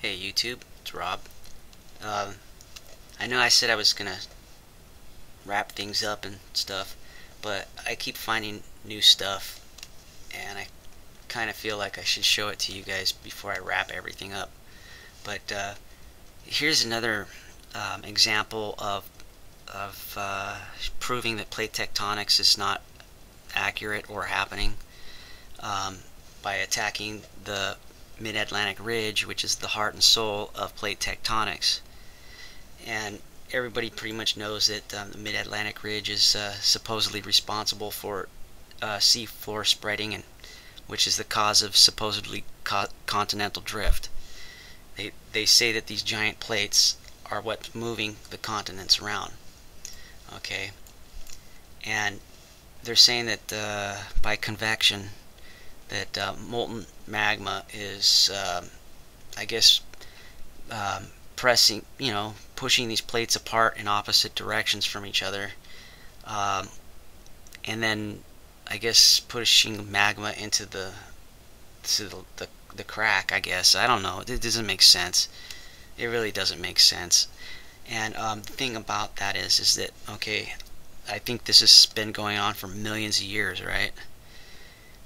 Hey YouTube, it's Rob. Um, I know I said I was gonna wrap things up and stuff, but I keep finding new stuff, and I kind of feel like I should show it to you guys before I wrap everything up. But here's another example of proving that plate tectonics is not accurate or happening by attacking the Mid-Atlantic Ridge, which is the heart and soul of plate tectonics. And everybody pretty much knows that the Mid-Atlantic Ridge is supposedly responsible for sea floor spreading, and which is the cause of supposedly continental drift. They say that these giant plates are what's moving the continents around. Okay, and they're saying that by convection, that molten magma is, I guess, pressing, pushing these plates apart in opposite directions from each other, um, and then I guess pushing magma into the crack. I guess I don't know. It doesn't make sense. It really doesn't make sense. And the thing about that is that okay, I think this has been going on for millions of years, right?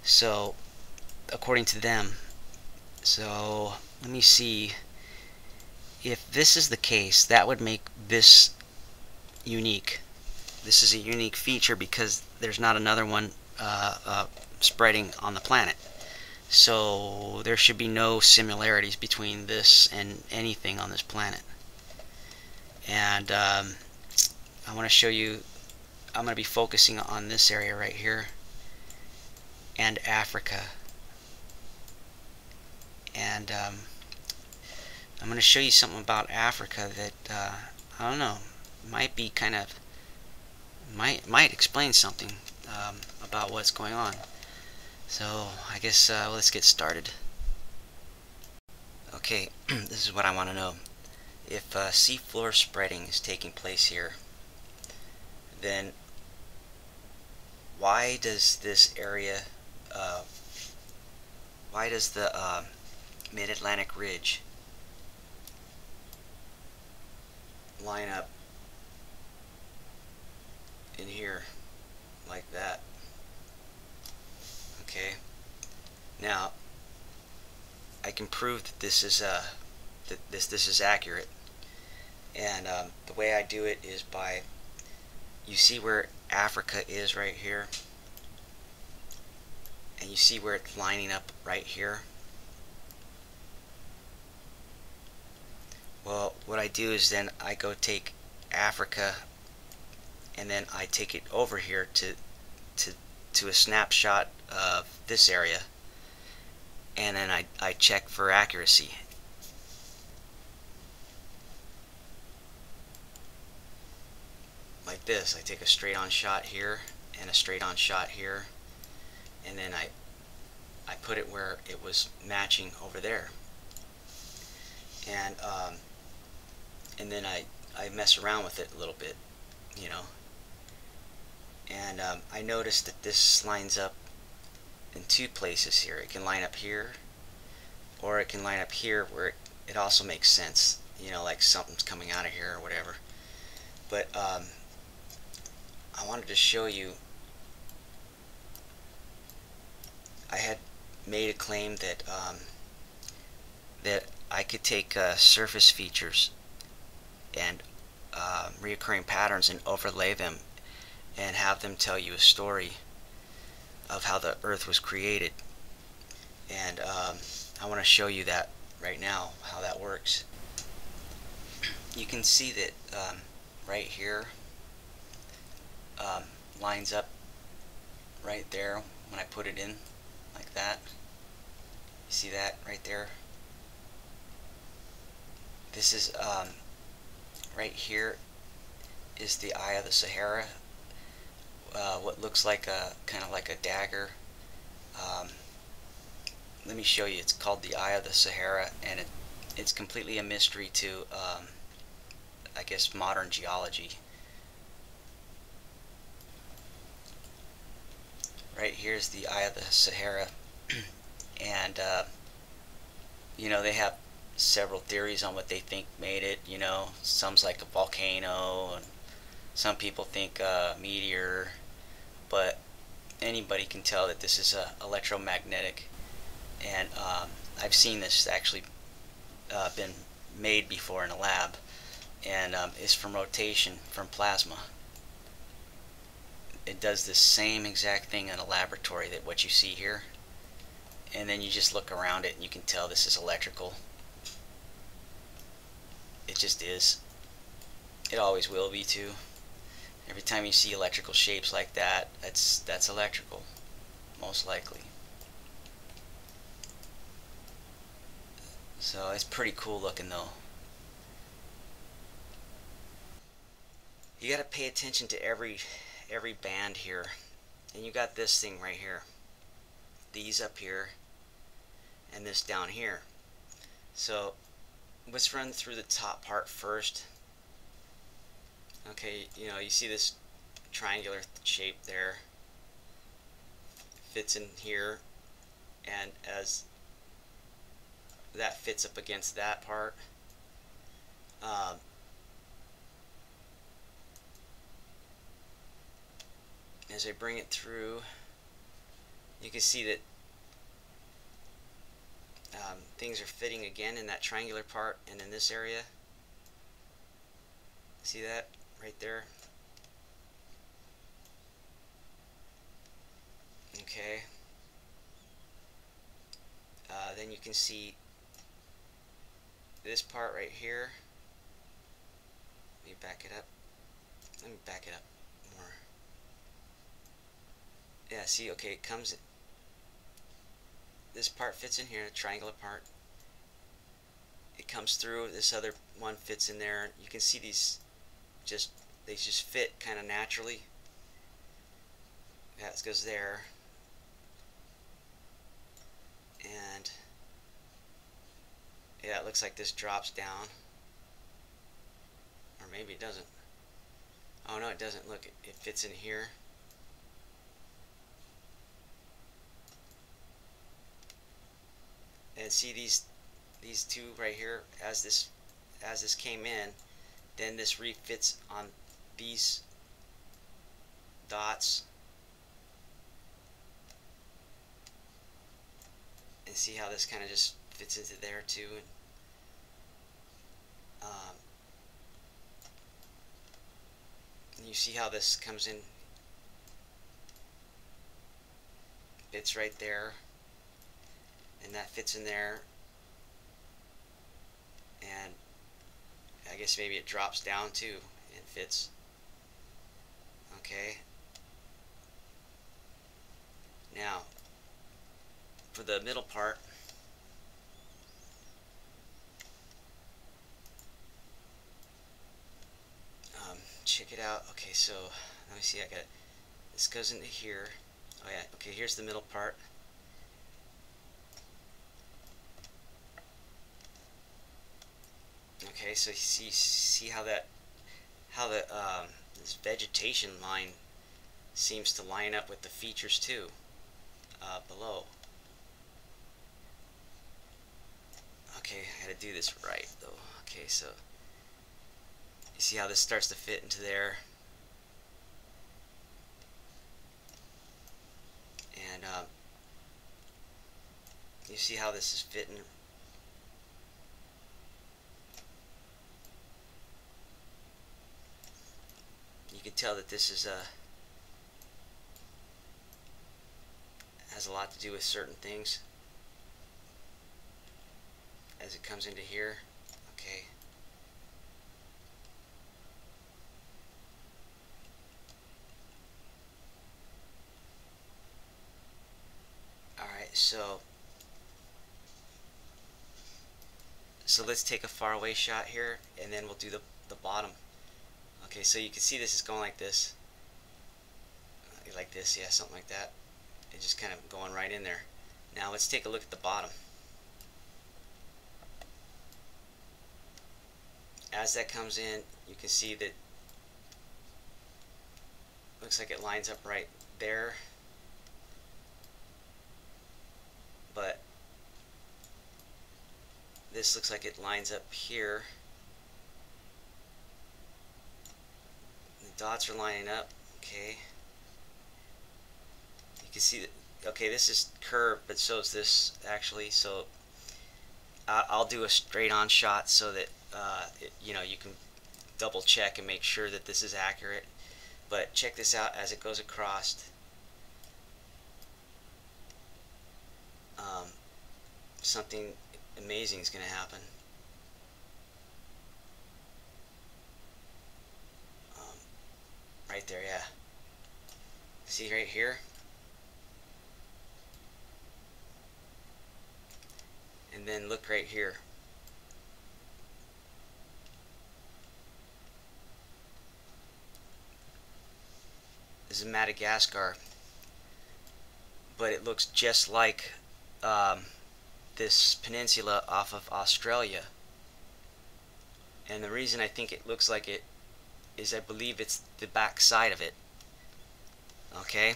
So according to them, so let me see. If this is the case, that would make this unique. This is a unique feature because there's not another one spreading on the planet. So there should be no similarities between this and anything on this planet. And I want to show you, I'm going to be focusing on this area right here and Africa. And I'm going to show you something about Africa that I don't know, might be kind of might explain something about what's going on. So I guess let's get started. Okay, this is what I want to know. If seafloor spreading is taking place here, then why does this area, why does the Mid-Atlantic Ridge line up in here like that? Okay, now I can prove that this is this is accurate, and the way I do it is by, you see where Africa is right here, and you see where it's lining up right here. Well, what I do is then I go take Africa and then I take it over here to a snapshot of this area, and then I check for accuracy. Like this, I take a straight on shot here and a straight on shot here, and then I put it where it was matching over there, and then I mess around with it a little bit, and I noticed that this lines up in two places here. It can line up here, or it can line up here where it also makes sense, like something's coming out of here or whatever. But I wanted to show you, I had made a claim that that I could take surface features and reoccurring patterns and overlay them and have them tell you a story of how the Earth was created. And I want to show you that right now, how that works. You can see that right here lines up right there when I put it in like that. You see that right there? This is right here is the eye of the Sahara, what looks like a kind of like a dagger. Let me show you. It's called the eye of the Sahara, and it's completely a mystery to I guess modern geology. Right here's the eye of the Sahara, and they have several theories on what they think made it. You know, some's like a volcano, and some people think a meteor, but anybody can tell that this is electromagnetic. And I've seen this actually been made before in a lab, and it's from rotation from plasma. It does the same exact thing in a laboratory that what you see here, and then you just look around it and you can tell this is electrical. It just is. It always will be too. Every time you see electrical shapes like that, that's electrical, most likely. So it's pretty cool looking though. You got to pay attention to every band here. And you got this thing right here. These up here and this down here. So let's run through the top part first. Okay, you know, you see this triangular shape there. Fits in here, and as that fits up against that part, as I bring it through, you can see that things are fitting again in that triangular part and in this area. See that right there? Okay. Then you can see this part right here. Let me back it up. Let me back it up more. Yeah, see, okay, it comes, this part fits in here, the triangular part. It comes through, this other one fits in there. You can see these they just fit kind of naturally. That goes there. And yeah, it looks like this drops down. Or maybe it doesn't. Oh no, it doesn't. Look, it fits in here. And see these two right here, as this came in, then this refits on these dots. And see how this kind of just fits into there too. And you see how this comes in, fits right there, and that fits in there, and I guess maybe it drops down too and fits. Okay. Now, for the middle part, check it out. Okay, so let me see. I got this goes into here. Oh yeah. Okay, here's the middle part. Okay, so you see how the this vegetation line seems to line up with the features too below. Okay, I gotta do this right though. Okay, so you see how this starts to fit into there, and you see how this is fitting. You can tell that this is has a lot to do with certain things as it comes into here. Okay. Alright, so let's take a faraway shot here, and then we'll do the bottom. Okay, so you can see this is going like this. Like this, yeah, something like that. It's just kind of going right in there. Now let's take a look at the bottom. As that comes in, you can see that looks like it lines up right there, but this looks like it lines up here. The dots are lining up. Okay. You can see that. Okay, this is curved, but so is this actually. So I'll do a straight-on shot so that you know, you can double check and make sure that this is accurate. But check this out as it goes across. Something amazing is going to happen. Right there, yeah. See right here? And then look right here. This is Madagascar, but it looks just like this peninsula off of Australia. And the reason I think it looks like it is I believe it's the back side of it. Okay,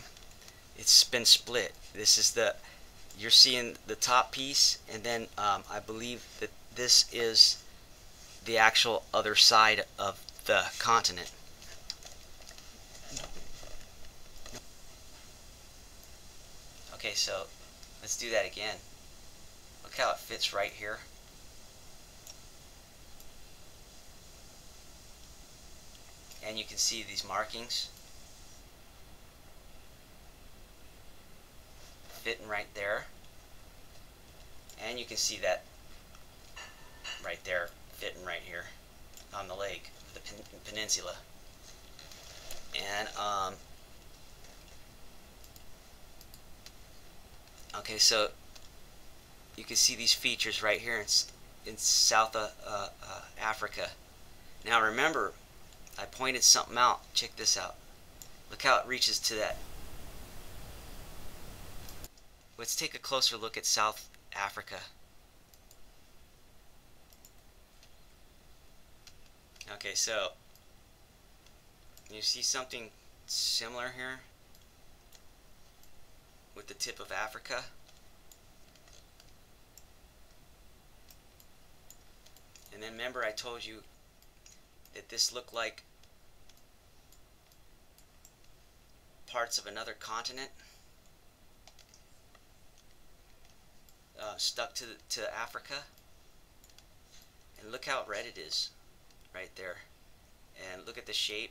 it's been split. This is the, you're seeing the top piece, and then I believe that this is the actual other side of the continent. Okay, so let's do that again. Look how it fits right here. And you can see these markings fitting right there. And you can see that right there fitting right here on the lake, the peninsula. And okay, so you can see these features right here in South Africa. Now remember, I pointed something out. Check this out. Look how it reaches to that. Let's take a closer look at South Africa. Okay, so you see something similar here with the tip of Africa. And then remember I told you that this looked like parts of another continent stuck to Africa. And look how red it is right there. And look at the shape.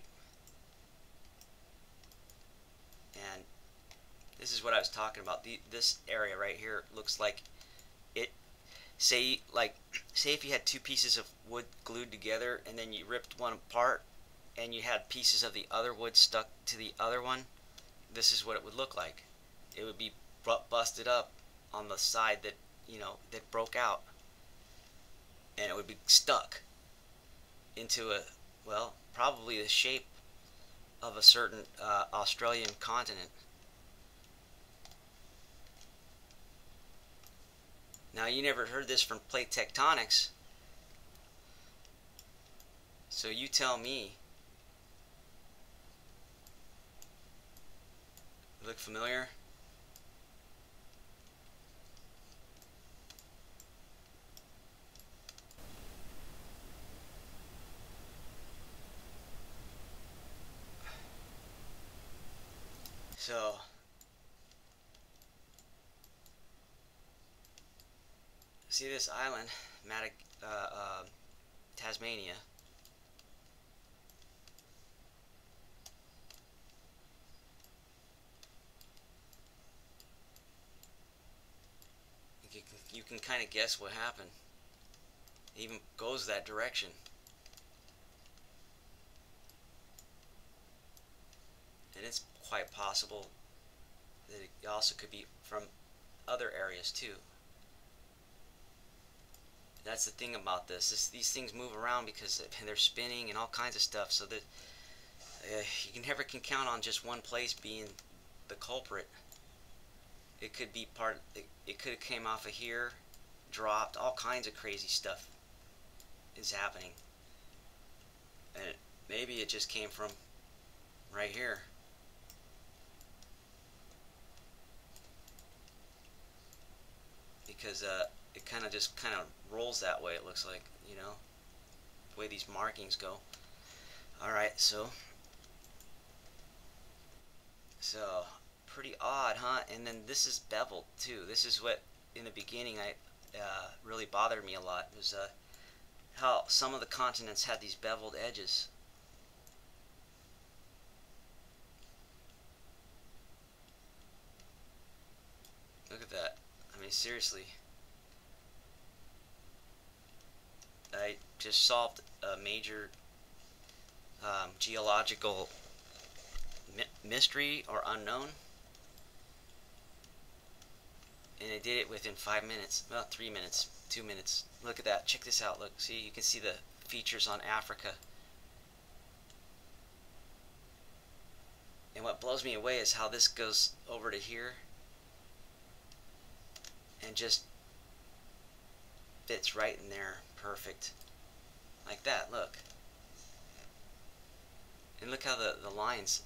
And this is what I was talking about. This area right here looks like it. Say if you had two pieces of wood glued together, and then you ripped one apart, and you had pieces of the other wood stuck to the other one. This is what it would look like. It would be busted up on the side that, you know, that broke out, and it would be stuck into a, well, probably the shape of a certain Australian continent. Now, you never heard this from plate tectonics, so you tell me. Look familiar? So see this island, Tasmania. You can kind of guess what happened. It even goes that direction. And it's quite possible that it also could be from other areas too. That's the thing about this. These things move around because they're spinning and all kinds of stuff, so that you never can count on just one place being the culprit. It could be it could have came off of here, dropped, all kinds of crazy stuff is happening. And maybe it just came from right here. Because it kind of just rolls that way, it looks like, you know, the way these markings go. Alright, so pretty odd, huh? And then this is beveled too. This is what in the beginning I really bothered me a lot, was how some of the continents had these beveled edges. Look at that. I mean, seriously. I just solved a major geological mystery or unknown, and I did it within 5 minutes. Well, 3 minutes, 2 minutes. Look at that. Check this out. Look, see, you can see the features on Africa. And what blows me away is how this goes over to here and just fits right in there, perfect, like that. Look, and look how the lines.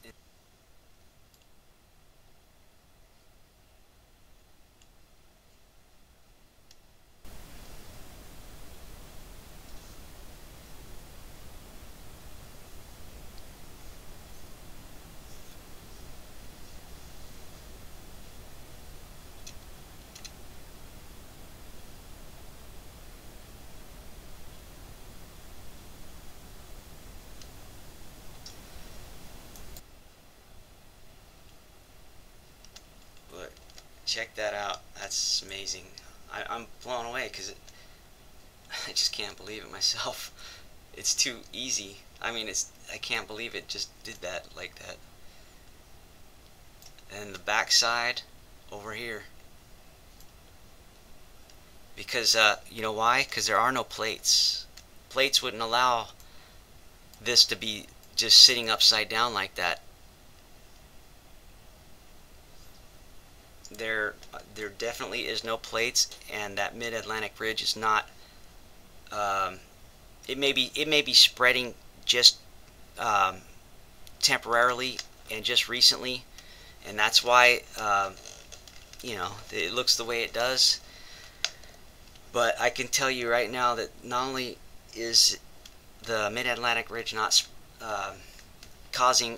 Look, check that out. That's amazing. I'm blown away because I just can't believe it myself. It's too easy. I mean, I can't believe it just did that like that. And the back side over here. Because, you know why? Because there are no plates. Plates wouldn't allow this to be just sitting upside down like that. There definitely is no plates, and that mid-Atlantic ridge is not. It may be spreading just temporarily and just recently, and that's why you know, it looks the way it does. But I can tell you right now that not only is the mid-Atlantic ridge not causing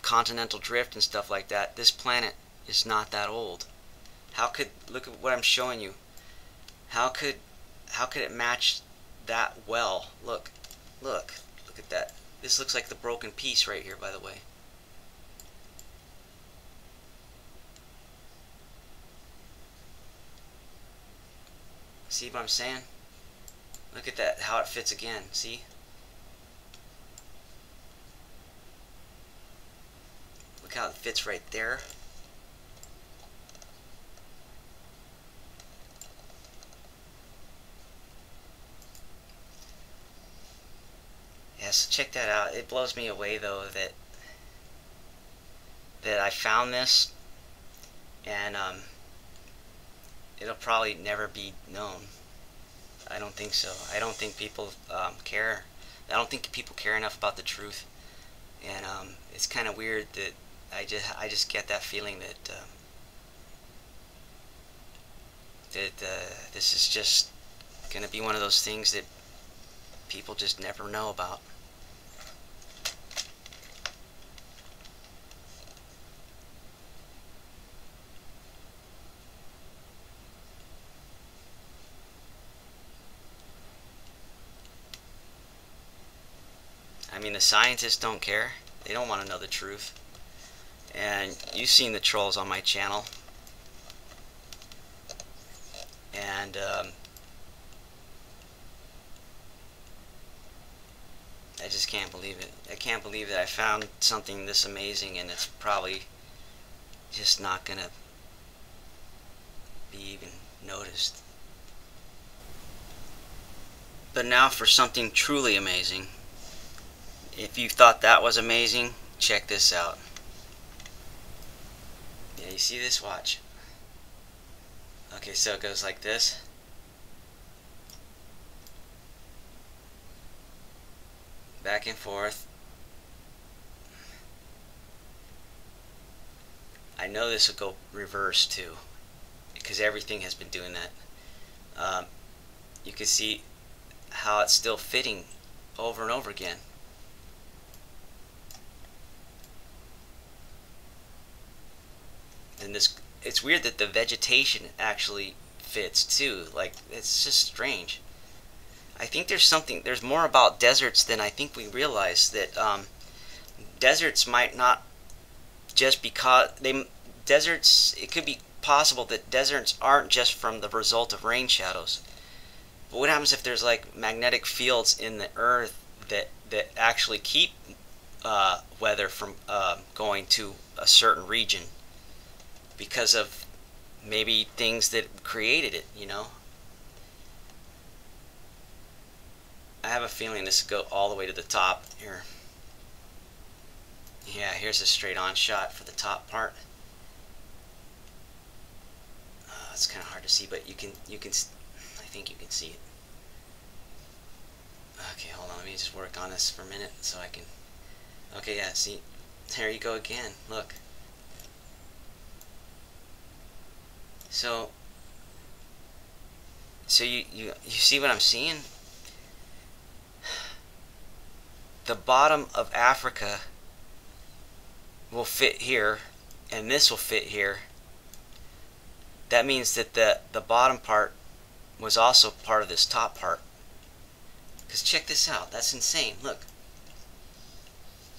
continental drift and stuff like that, this planet is not that old. How could, look at what I'm showing you. How could it match that well? Look at that. This looks like the broken piece right here, by the way. See what I'm saying? Look at that, how it fits again. See? Look how it fits right there. Yes, check that out. It blows me away though that I found this, and it'll probably never be known. I don't think so. I don't think people care. I don't think people care enough about the truth, and it's kind of weird that I just get that feeling that this is just gonna be one of those things that people just never know about. I mean, the scientists don't care. They don't want to know the truth. And you've seen the trolls on my channel. And I just can't believe it. I can't believe that I found something this amazing, and it's probably just not gonna be even noticed. But now for something truly amazing. If you thought that was amazing, check this out. Yeah, you see this? Watch. Okay, so it goes like this. Back and forth. I know this will go reverse too, because everything has been doing that. you can see how it's still fitting over and over again. And this, it's weird that the vegetation actually fits too. Like, it's just strange. I think there's more about deserts than I think we realize. That deserts might not just because deserts, it could be possible that deserts aren't just from the result of rain shadows. But what happens if there's like magnetic fields in the earth that actually keep weather from going to a certain region because of maybe things that created it, you know? I have a feeling this will go all the way to the top here. Yeah, here's a straight on shot for the top part. It's kind of hard to see, but you can I think you can see it. Okay, hold on, let me just work on this for a minute so I can. Okay, yeah, see, there you go again. Look. So you see what I'm seeing? The bottom of Africa will fit here, and this will fit here. That means that the bottom part was also part of this top part. Because check this out, that's insane. Look.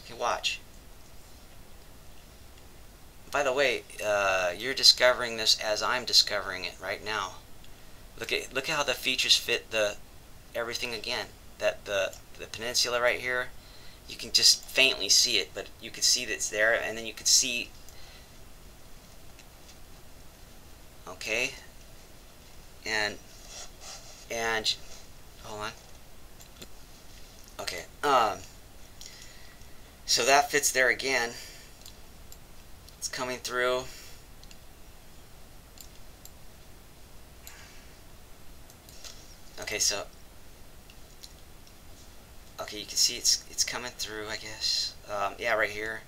Okay, watch. By the way, you're discovering this as I'm discovering it right now. Look at how the features fit everything again. That the peninsula right here, you can just faintly see it, but you can see that it's there, and then you can see. Okay, and hold on. Okay, so that fits there again. It's coming through. Okay, so okay, you can see it's coming through, I guess. Yeah, right here.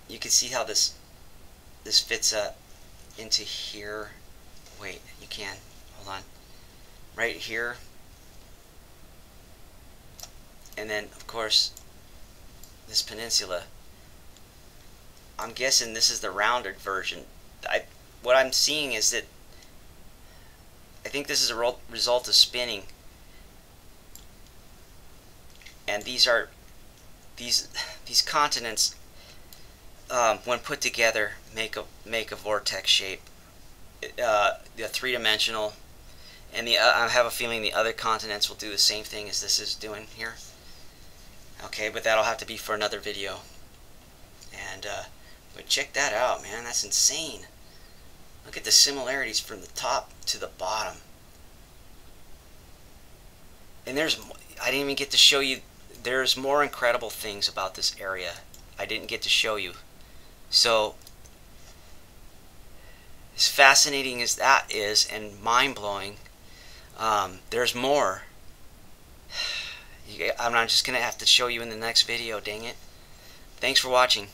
You can see how this fits up into here. Wait, you can. Hold on. Right here. And then, of course, this peninsula. I'm guessing this is the rounded version. What I'm seeing is that I think this is a result of spinning. And these continents, when put together, make a vortex shape. The three-dimensional, and I have a feeling the other continents will do the same thing as this is doing here. Okay, but that'll have to be for another video. And but check that out, man. That's insane. Look at the similarities from the top to the bottom. And I didn't even get to show you. There's more incredible things about this area I didn't get to show you. So, as fascinating as that is, and mind-blowing, there's more. I'm just going to have to show you in the next video, dang it. Thanks for watching.